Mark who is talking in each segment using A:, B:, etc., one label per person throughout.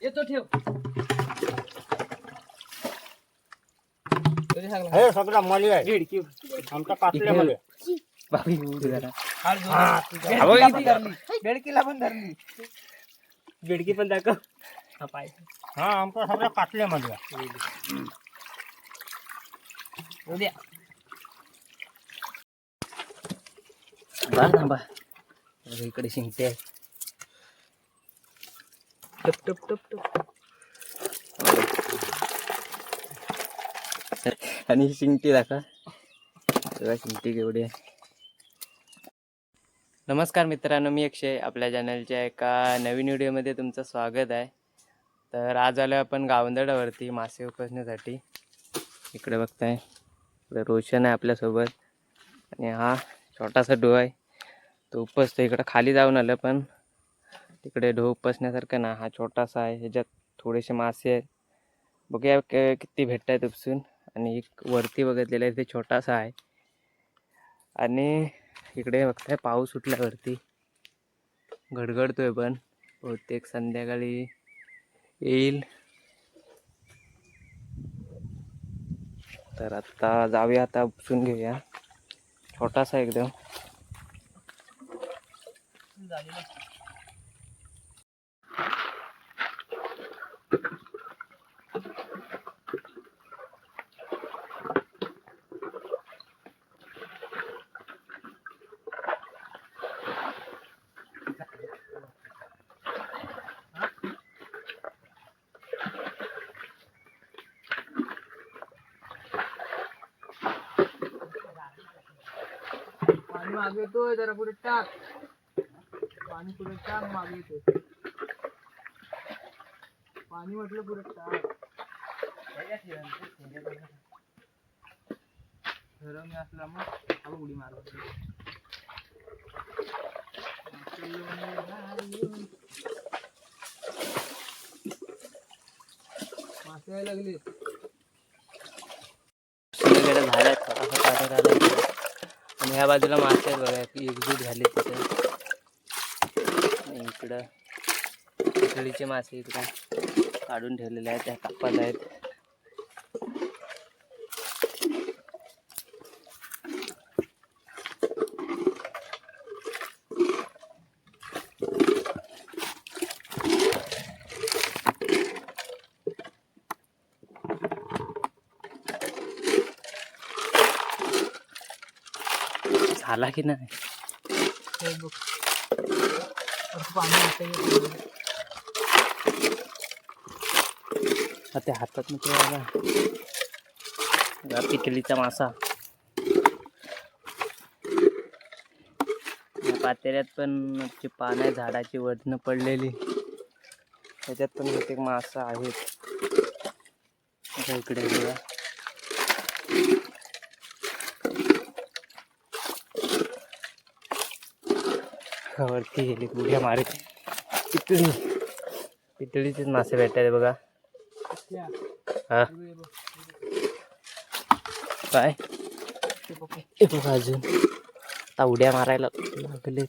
A: येतो ठेव.
B: हे सगळं मली आहे आमचा काटले मध्ये
A: बेडकीला पण धरली. बेडकी पण दाखव.
B: हा आमचा सगळं काटले मध्ये
A: उद्या इकडे शिंगते आहे. टप टप टप टप. आणि शिंगटी दाखवा. तेव्हा शिंगटी केवढी आहे. नमस्कार मित्रांनो, मी अक्षय. आपल्या चॅनलच्या एका नवीन व्हिडिओमध्ये तुमचं स्वागत आहे. तर आज आलो आपण गावंदडावरती मासे उपसण्यासाठी. इकडे बघताय, इकडे रोशन आहे आपल्यासोबत आणि हा छोटासा ढो आहे, तो उपसतो. इकडं खाली जाऊन आलं, पण तिकडे ढो उपसण्यासारखं ना. हा छोटासा आहे, ह्याच्यात थोडेसे मासे आहेत. बघूया किती भेटत आहेत उपसून. आणि एक वरती बघितलेलं आहे, ते छोटासा आहे. आणि इकडे बघताय पाऊस सुटल्यावरती गडगडतोय, पण बहुतेक संध्याकाळी येईल. तर आता जाऊया, आता उपसून घेऊया. छोटासा एकदम. पाणी मागे येतोय, जरा पुढे टाक. पाणी पुढे टाक, मागे येतोय पाणी, म्हटलं पुढे टाक. मी असला मग उडी मारत मासे यायला लागले. झाल्या आणि ह्या बाजूला मासे आहेत बघा, एकजूट झाले तिथे. इकडं पितळीचे मासे इकडं काढून ठेवलेले आहेत, त्या कापात आहेत. झाला की नाही ते हातात पितळीचा मासा. पातेल्यात पण पान आहे, झाडाची वडणं पडलेली, त्याच्यात पण एक मासा आहेत. इकडे बघा, वरती गेली उड्या मारत. पितळीचेच मासे भेटतात बघा. हा काय बघा, अजून आता उड्या मारायला लागले.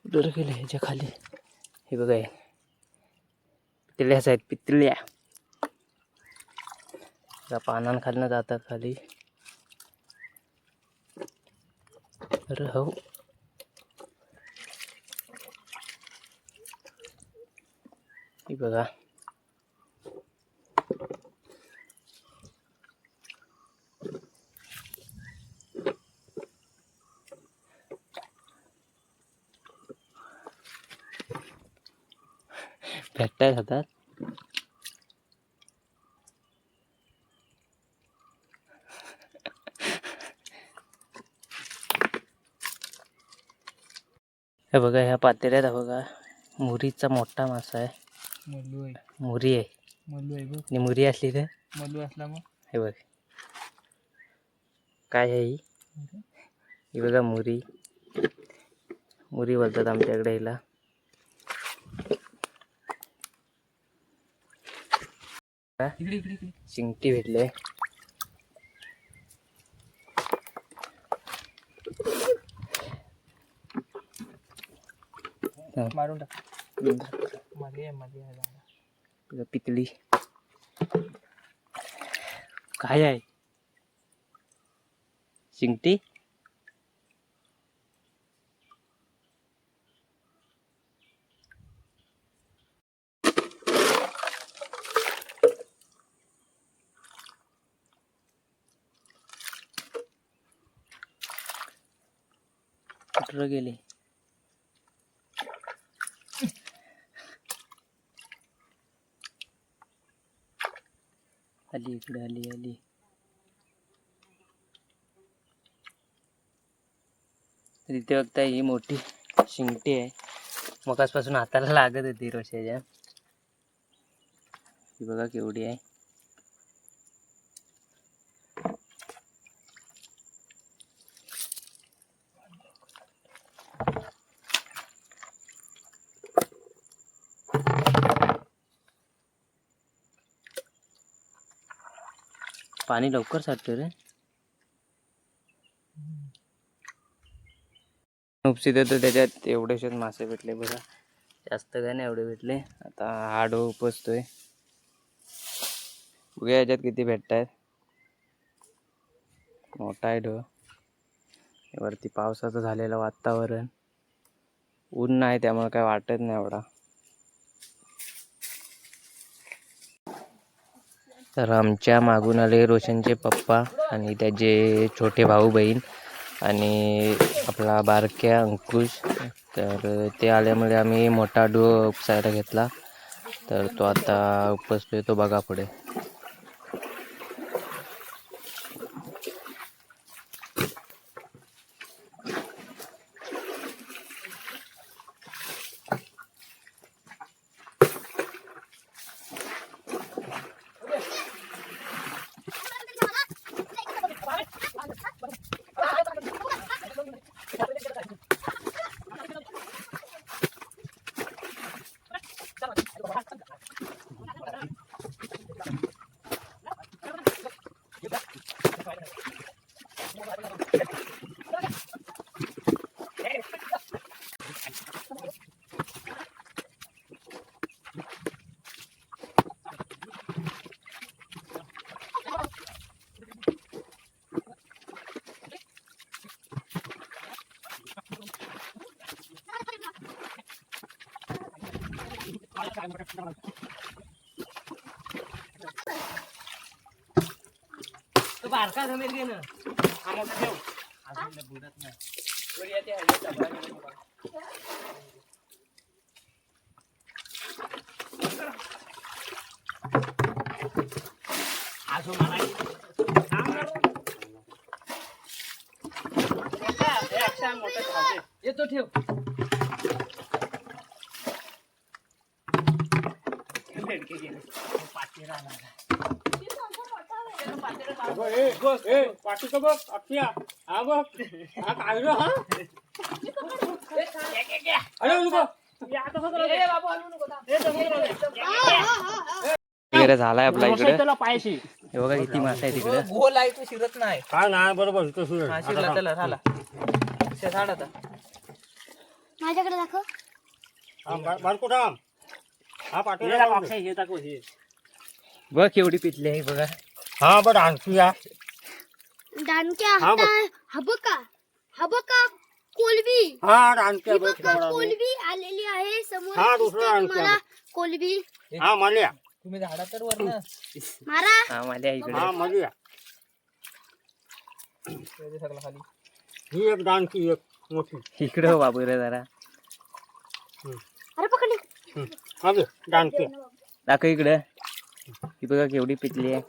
A: डर गेले ह्याच्या खाली. हे बघा, पितळ्याच आहेत, पितळ्या. पानांखालनं जातात खाली. अरे हो, हे बघा. भेटतायत हातात. हे बघा, ह्या पातेल्यात बघा, मुरीचा मोठा मासा आहे. मुरी आहे. आणि मुरी असली तर मल्लू असला मग. हे बघ काय आहे ही बघा, मुरी. मुरी बोलतात आमच्याकडे हिला. शिंगटी भेटले.
B: मारून टाक.
A: पितळी काय आहे? शिंगटी. कुठं गेली? आली इकडे, आली आली. तिथे बघता ही मोठी शिंगटी आहे. मगासपासून हाताला लागत होती रोशाच्या. ही बघा केवढी आहे. पाणी लवकर साठतं रे. उपसी देतो त्याच्यात एवढेशेच मासे भेटले बघा. जास्त काय नाही एवढे भेटले. आता हा डो उपसतोय. बघूया याच्यात किती भेटतायत. मोठा आहे डो. वरती पावसाचं झालेलं वातावरण. ऊन नाही त्यामुळे काय वाटत नाही एवढा. तर आमच्या मागून आले रोशनचे पप्पा आणि त्याचे छोटे भाऊ बहीण आणि आपला बारक्या अंकुश. तर ते आल्यामुळे आम्ही मोठा डो उपसायला घेतला. तर तो आता उपसतोय तो बघा पुढे. तो बारका जमेल घे ना. बुडत नाही. येतो ठेव.
B: पाठीचं बघ अक्षया. हा बघ हा काय रे हा. अरे
A: वगैरे झालाय आपला इकडे.
B: त्याला पायशी
A: हे बघा किती मासे आहे तिकडे.
C: गोल आहे तो शिरत नाही.
B: काय नाही बरोबर इथं सुरू
C: हा शिरला त्याला झाला. शेजाड आता.
D: माझ्याकडे दाखव.
B: बारको थांब. हा पाठीला हे दाखव हे.
A: बघ केवढी पिटली आहे बघा.
B: हा बरं आणखी या.
D: दानक्या
B: हा बघ.
D: हबका कोलबी.
B: हा आणखी
D: ही
B: बघ
D: बघा कोलबी आलेली आहे समोर.
B: हा, दुसरं
D: दिसतंय
B: आणखी
D: तुम्हाला
B: आहे.
D: कोलबी.
B: हा मालिया.
C: तुम्ही झाडा तर वरनं
D: मारा.
A: हा माझ्या इकडे.
B: हा मालिया.
C: सगळं खाली.
B: ही एक दानकी एक मोठी.
A: इकडे हो बाबू रे जरा.
D: अरे पकडली.
B: हा बघ दानकी.
A: दाखव इकडे. ही बघा केवढी पिटली आहे.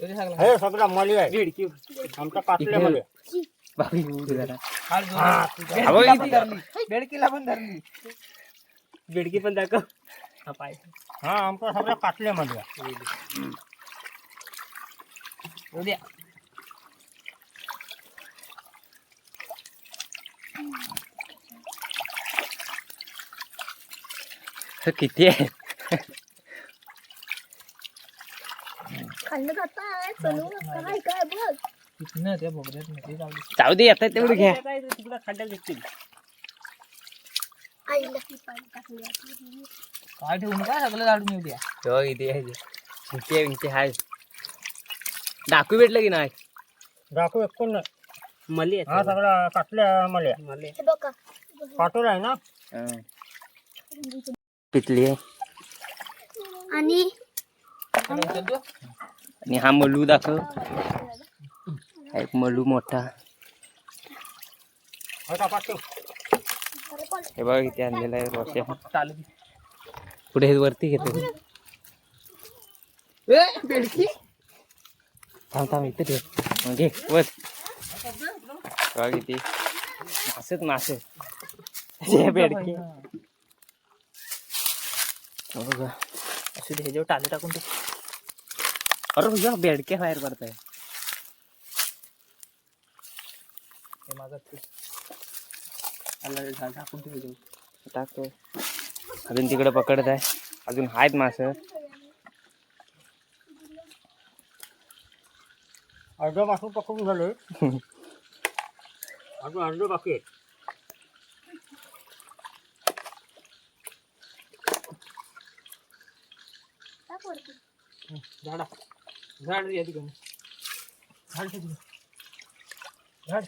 B: हे सगळा मली आहे. आमचा पाचले मली.
A: बाबू येऊ दे जरा.
C: बेडकीला पण धरली.
A: बेडकी पण दाखव. हा पाय.
B: हा आमचा सगळा पाचले मली आहे.
C: उद्या
A: किती आहे?
D: खाल्लं जाताय चलू काय काय बघ
C: तिथनं त्या बोगद्यात मध्ये जाऊ दे.
A: जाऊ दे येतात तेवढं घ्या.
B: तिकडे खड्ड्यात दिसतील.
D: आईला ती पाणी टाकली
C: काय ठेवू नका सगळं झाडून येऊ द्या.
A: हो इथे आहे शिंके विंके हाय. डाकू भेटलं की नाही?
B: दाखवू एकूण नाही.
A: मली
B: हा सगळा काटल्या मल्या
D: हे बघा
B: पाठवला आहे ना.
A: पितली आहे.
D: आणि
C: इकडे उचलतो.
A: आणि हा मलू दाखव. हा एक मलू मोठा.
B: आता पाठव.
A: हे बघ इथे आणलेला आहे रोशा.
C: चालू दे.
A: पुढे हे वरती घेतो.
C: बेडकी
A: थांब थांब इथे ठेव. म्हणजे वर बघ इथे मासेच मासे. हे बेडकी बघा.
C: असू दे ह्याच्यावर टाले टाकून ते
A: अरे भैया बेडके बाहेर पडताय.
C: हे माझा झाड टाकून ते ह्याच्यावर.
A: टाकतो. अजून तिकडे पकडत आहे. अजून आहेत मासे.
B: अर्धा पासून पकडून झाले. अजून अर्ध बाकी आहे.
C: झाडा झाड या ठिकाणी झाड ठेव तिकडे. झाड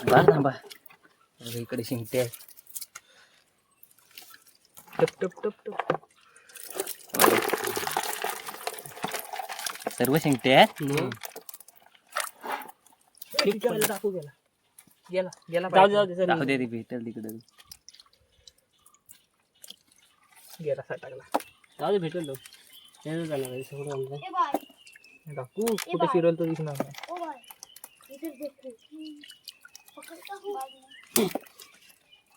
A: बा थांबा. इकडे शिंगटे आहे.
C: टप टप टप टप.
A: सर्व शिंगटे आहेत.
C: टाकू गेला गेला गेला
A: जाऊ दे ती भेटेल तिकडे.
C: गेला टाकला.
B: जाऊ दे भेटेल तो. हे झालं सगळं आणलं.
D: ए बाय
C: टाकू कुठे फिरवलं तो दिसणार नाही.
D: ओ बाय इधर देखो पकड़ता हूँ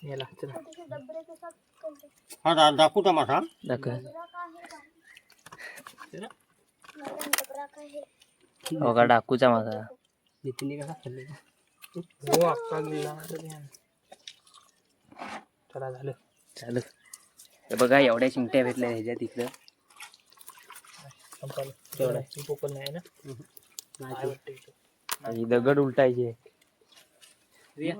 C: गेला चला.
D: छोटे से डब्बे के साथ करते
B: हा दाखवू का मासा.
A: दाखव.
D: डबरा का है
C: चला.
D: मैडम डबरा का है
A: हो का डाकूचा माझा.
B: नितीन कसा खाल्ले.
C: हो अक्का गेला आता ध्यान. चला झालं.
A: चालू. हे बघा एवढ्या शिंगट्या भेटल्या ह्याच्यात इकडं.
C: संपलं तेवढा आहे. पोकल नाही ना. काय वाटतं इथं?
A: आणि दगड उलटायचे.
B: हे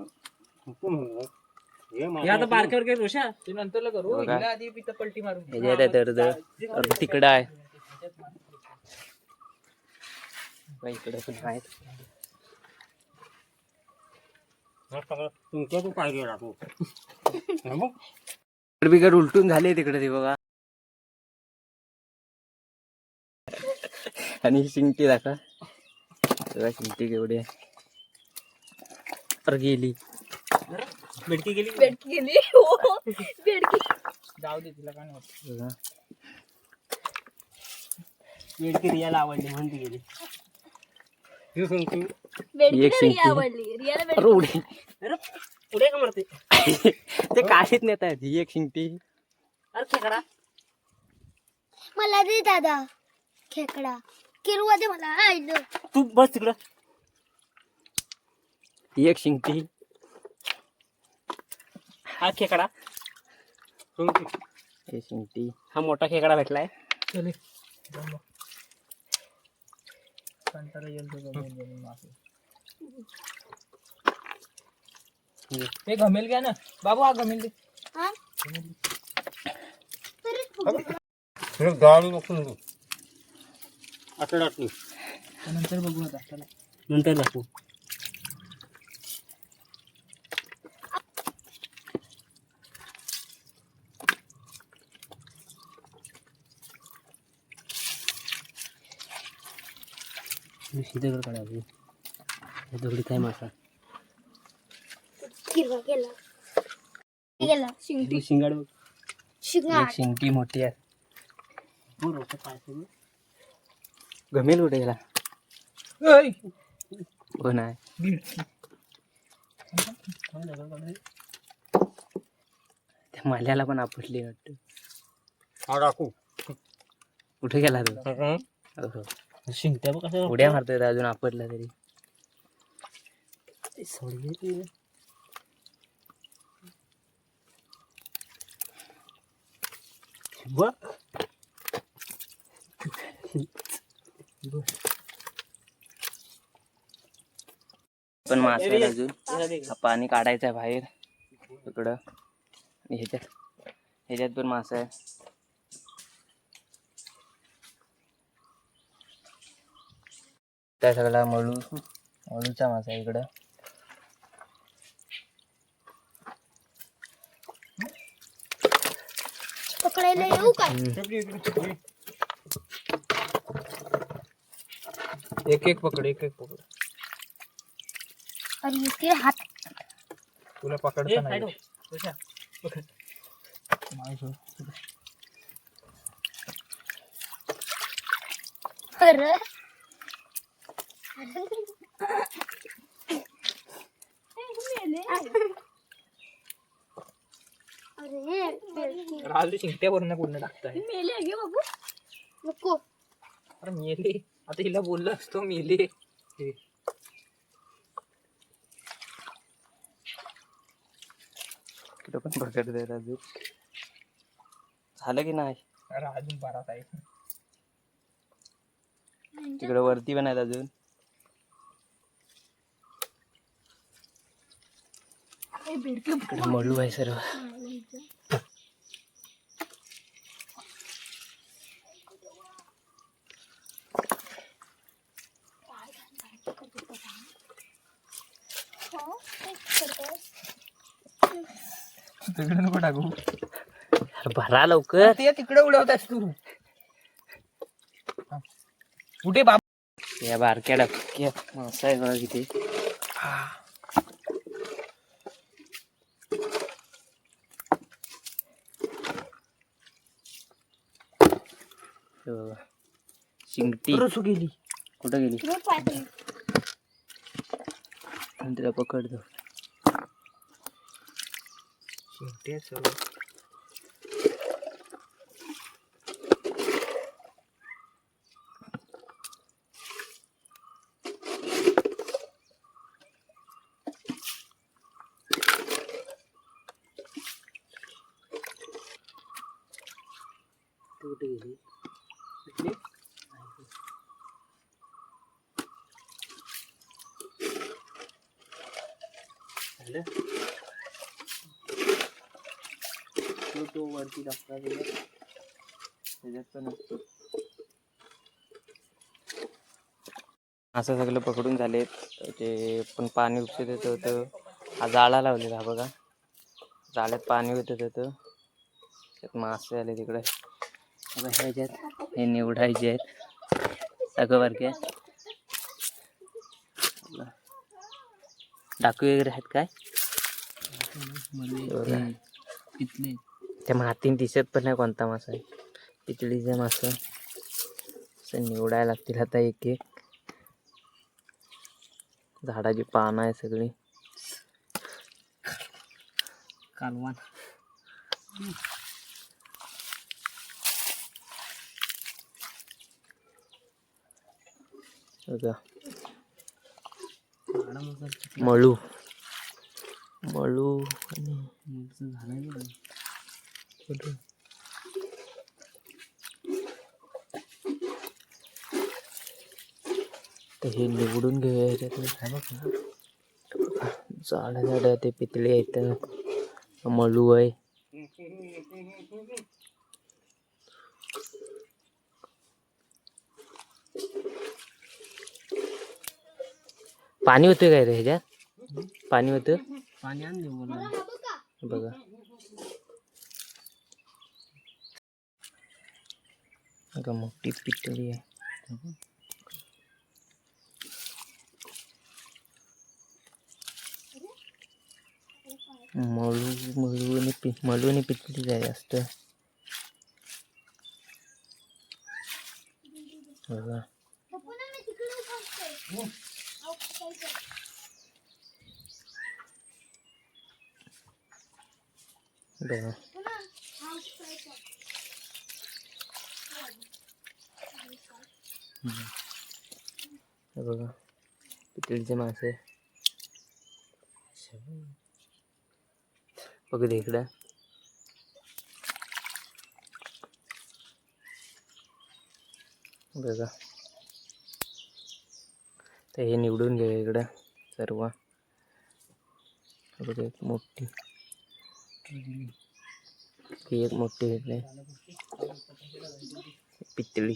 C: आता बारक्यावर काय रोषा तू नंतर करू.
A: बघा.
C: हिला आधी पिता पलटी मारून
A: ह्याच्यात आहे दर्द. अरे तिकडं आहे. बघा इकडं पण आहेत.
B: तुमच्या तू काय गेला तू.
A: बिगड उलटून झाले तिकडे ते बघा. आणि ही शिंगटी दाखवा. बघा शिंगटी केवढी आहे. तर गेली.
B: बेडकी गेली.
D: बेडकी गेली हो बेडकी
C: जाऊ दे तिला काय नाही होत.
A: बघा.
B: बेडकी रियाला आवडली म्हणून ती गेली. हे सांगतो.
D: बेडकी
A: एक शिंपी.
D: रिया आवडली रियाला
A: अरे उडी.
B: अरे पुढे का मरते.
A: ते काशीत नेत आहेत. ही एक शिंगटी.
B: अरे खेकडा.
D: मला दे दादा खेकडा किरवा दे मला आईलं
B: तू बस तिकडं.
A: ही एक शिंगटी.
B: हा खेकडा.
A: हे शिंगटी.
B: हा मोठा खेकडा भेटलाय.
C: चले जाऊ मग. कंटाळा येईल तो जमेल मासे. ते घमेल घ्या ना बाबू. हा घमेल दे.
D: हा
B: हे गाडी बसून तू आठवड्यात नाही.
C: नंतर बघू आता. चला
B: नंतर दाखवू. सीधे काढावी. दगडी काय मासा.
D: किरवा गेला गेला शिंगटी
B: शिंगाड बघ.
D: शिंगाट
A: एक शिंगटी मोठी आहे.
B: पूर होतं पाय.
A: घमेल कुठे गेला.
C: ओय
A: हो नाही.
C: बीड.
A: त्या माल्याला पण आपटली वाटतं.
B: हा दाखवू.
A: कुठे गेला तो. हो.
B: शिंगट्या बघ कसं
A: उड्या मारतोय अजून आपटला तरी.
B: सोडली ती. बघ
A: पण मासे आहेत अजून. हा पाणी काढायचं आहे बाहेर इकडं. आणि ह्याच्यात पण मासा आहे. त्या सगळा मळूचा मासा आहे इकडं.
D: पकडायला येऊ का?
C: एक एक पकड.
D: अरे इसके हात
C: तुला पकडता नाही.
D: अरे
C: राजू शिंगट्यावरनं पूर्ण टाकताय.
D: मेले घे बाबू नको.
C: अरे मेले. आता हिला बोललो असतो मेले.
A: इकडं पण पकडतोय राजू. झालं की नाही?
C: अरे अजून 12 आहे.
A: तिकडं वरती पण आहेत अजून. इकडं मळू आहे सर्व.
C: तिकडे नको टाकू.
A: अरे भरा लवकर.
C: ते तिकडे उडवतास तू. कुठे बाबा?
A: या बारक्या डबक्या मासा आहे बघा किती. हे बघा. शिंगटी
C: रसू गेली.
A: कुठं गेली?
D: रोज पाहिजे.
A: आणि तिला पकडतो.
C: शिंगट्या सर्व.
A: कुठे गेली? झालं? तो वरती टाकला त्याच्यात पण असतो. असं सगळं पकडून झालेत. ते पण पाणी उपसत येत होतं. हा जाळा लावलेला बघा. जाळ्यात पाणी होतं होतं. त्यात मासे आले तिकडे. ह्याच्यात हे निवडायचे आहेत सगळं बारके. डाकू वगैरे आहेत काय? त्या मातीन दिसत पण नाही कोणता मासा आहे. पितळीचे मासा असं निवडायला लागतील आता एक एक. झाडाची पानं आहे सगळी. कालवान बघा. मळू आणि तर हे निवडून घेऊया ह्याच्यातलं. झाड ते पितळी आहेत. मळू आहे. पाणी होतं काय रे ह्याच्यात? पाणी होतं. पाणी आणले बघा. बघा मोठी पितळी आहे. मळू आणि पितळी आहे जास्त बघा. बघा हे बघा पितळीचे मासे. बघू दे इकडं. बघा तर हे निवडून घ्या इकडं सर्व. बघा एक मोठी, ही एक मोठी घेतली पितळी.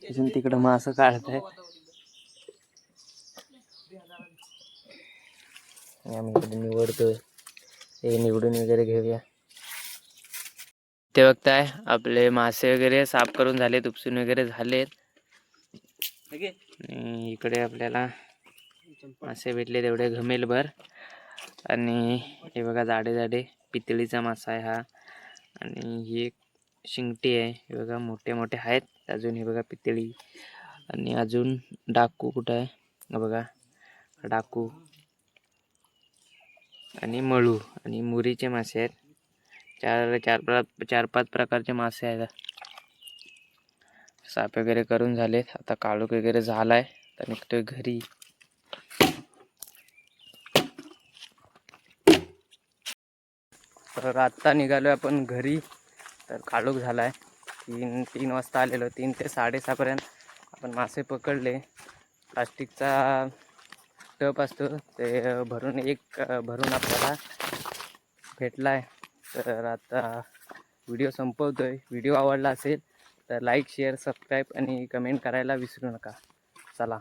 A: अजून तिकडं मासं काढताय. आम्ही इकडे निवडतोय. हे निवडून वगैरे घेऊया. ते बघताय आपले मासे वगैरे साफ करून झालेत, उपसून वगैरे झालेत. आणि इकडे आपल्याला मासे भेटले तेवढे घमेलभर. आणि हे बघा जाडे जाडे पितळीचा मासा आहे हा. आणि ही एक शिंगटी आहे. हे बघा मोठे मोठे आहेत अजून. हे बघा पितळी. आणि अजून डाकू कुठं आहे. हे बघा डाकू आणि मळू आणि मुरीचे मासे आहेत. चार पाच प्रकारचे मासे आहेत. साफ वगैरे करून झालेत. आता काळोख वगैरे झालाय तर निघतोय घरी. तर आत्ता निघालोय आपण घरी. तर काळोख झालाय. 3 वाजता आलेलो. 3 ते 6:30 पर्यंत आपण मासे पकडले. प्लास्टिकचा टप असतो ते भरून आपल्याला भेटलाय. तर आता व्हिडिओ संपवतोय. व्हिडिओ आवडला असेल तर लाईक शेअर सबस्क्राईब आणि कमेंट करायला विसरू नका. चला.